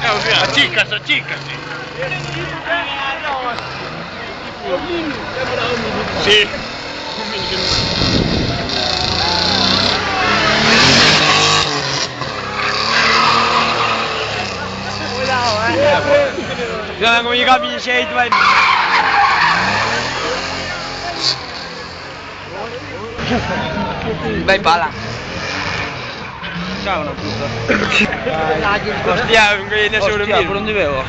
Achícase, achícase. Sí. Guarda come gli cammini c'è i tuoi. Vai pala. Ciao una puta. Ostia, non viene solo mio. Non dovevo.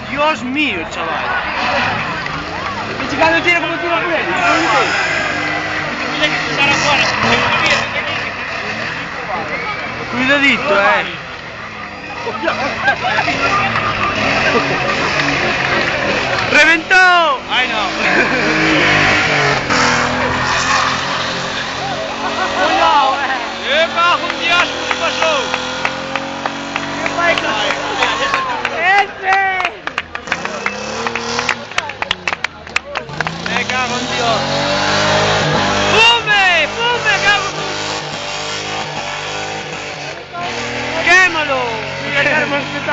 Dios mío, chaval. Dici che non tira come tira pure. Cuidadito, ¡Reventó! ¡Ay, no! Cuidado, ¡Epa, un Dios! ¿Qué pasó? Me cago en Dios.